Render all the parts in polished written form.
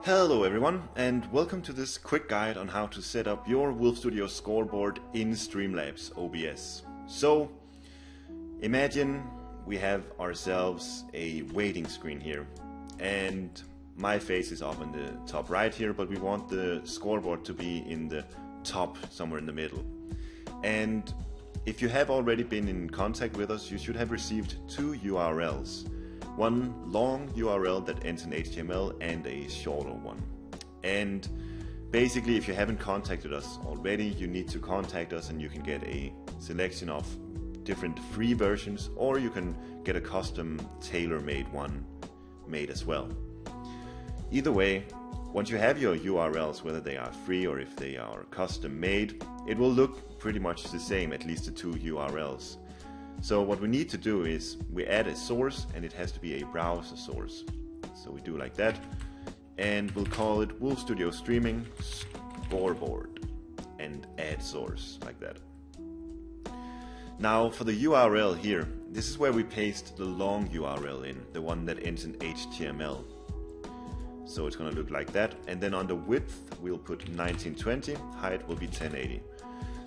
Hello everyone, and welcome to this quick guide on how to set up your Wolf Studio scoreboard in Streamlabs OBS. So, imagine we have ourselves a waiting screen here, and my face is up in the top right here, but we want the scoreboard to be in the top, somewhere in the middle. And if you have already been in contact with us, you should have received two URLs. One long URL that ends in HTML and a shorter one. And basically, if you haven't contacted us already, you need to contact us and you can get a selection of different free versions, or you can get a custom tailor-made one made as well. Either way, once you have your URLs, whether they are free or if they are custom made, it will look pretty much the same, at least the two URLs. So what we need to do is we add a source, and it has to be a browser source. So we do like that, and we'll call it Wolf Studio Streaming Scoreboard and add source like that. Now for the URL here, this is where we paste the long URL in, the one that ends in HTML. So it's going to look like that, and then on the width we'll put 1920, height will be 1080.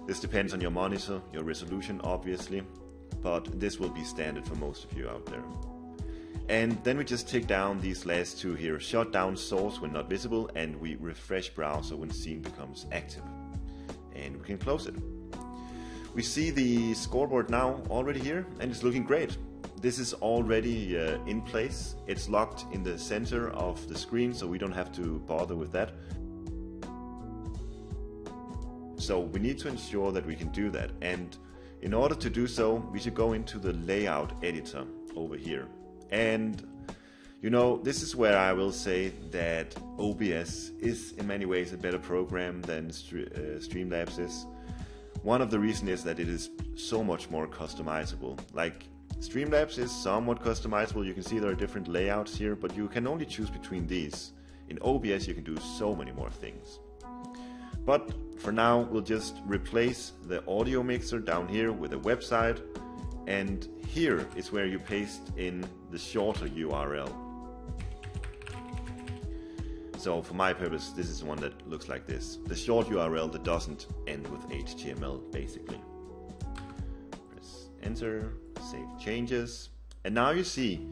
This depends on your monitor, your resolution obviously, but this will be standard for most of you out there. And then we just tick down these last two here, shut down source when not visible, and we refresh browser when scene becomes active. And we can close it. We see the scoreboard now already here, and it's looking great. This is already in place. It's locked in the center of the screen, so we don't have to bother with that. So we need to ensure that we can do that, and in order to do so, we should go into the layout editor over here. And you know, this is where I will say that OBS is in many ways a better program than Streamlabs is. One of the reasons is that it is so much more customizable. Like Streamlabs is somewhat customizable. You can see there are different layouts here, but you can only choose between these. In OBS you can do so many more things. But for now, we'll just replace the audio mixer down here with a website, and here is where you paste in the shorter URL. So for my purpose, this is one that looks like this. The short URL that doesn't end with HTML, basically. Press enter, save changes, and now you see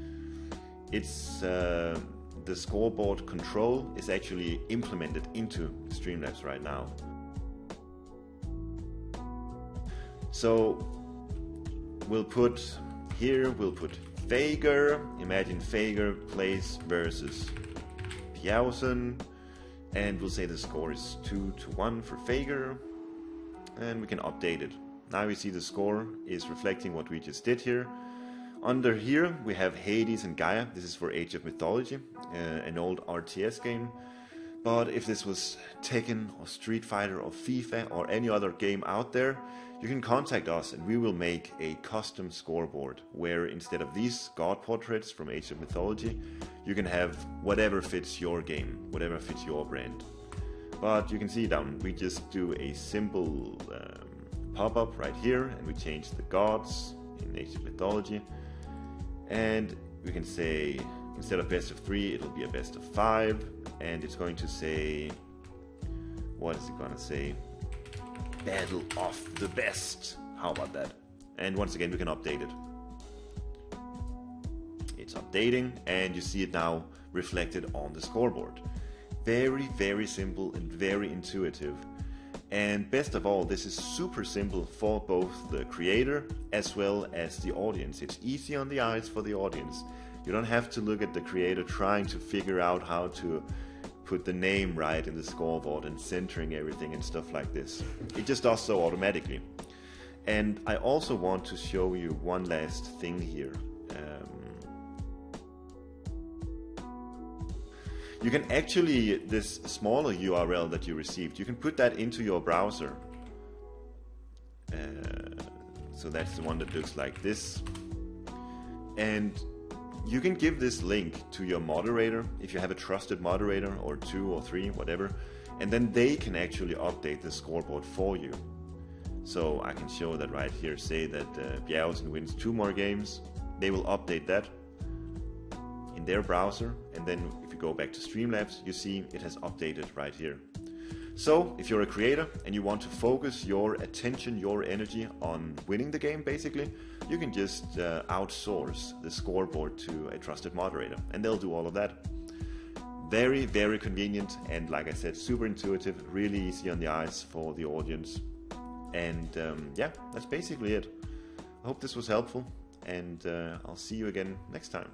it's the scoreboard control is actually implemented into Streamlabs right now. So we'll put Fager, imagine Fager plays versus Bjausen, and we'll say the score is 2-1 for Fager, and we can update it. Now we see the score is reflecting what we just did here. Under here we have Hades and Gaia. This is for Age of Mythology, an old RTS game. But if this was Tekken or Street Fighter or FIFA or any other game out there, you can contact us and we will make a custom scoreboard where instead of these god portraits from Age of Mythology, you can have whatever fits your game, whatever fits your brand. But you can see down, we just do a simple pop-up right here, and we change the gods in Age of Mythology. And we can say, instead of best of 3, it'll be a best of 5, and it's going to say, what is it going to say? Battle of the best. How about that? And once again, we can update it. It's updating, and you see it now reflected on the scoreboard. Very, very simple and very intuitive. And best of all, this is super simple for both the creator as well as the audience. It's easy on the eyes for the audience. You don't have to look at the creator trying to figure out how to put the name right in the scoreboard and centering everything and stuff like this. It just does so automatically. And I also want to show you one last thing here. You can actually, this smaller URL that you received, you can put that into your browser. So that's the one that looks like this. And you can give this link to your moderator, if you have a trusted moderator, or 2 or 3, whatever, and then they can actually update the scoreboard for you. So I can show that right here, say that Bjausen wins 2 more games, they will update that in in their browser, and then if you go back to Streamlabs, you see it has updated right here. So if you're a creator and you want to focus your attention, your energy on winning the game basically, you can just outsource the scoreboard to a trusted moderator, and they'll do all of that. Very, very convenient, and like I said, super intuitive, really easy on the eyes for the audience. And yeah, that's basically it. I hope this was helpful, and I'll see you again next time.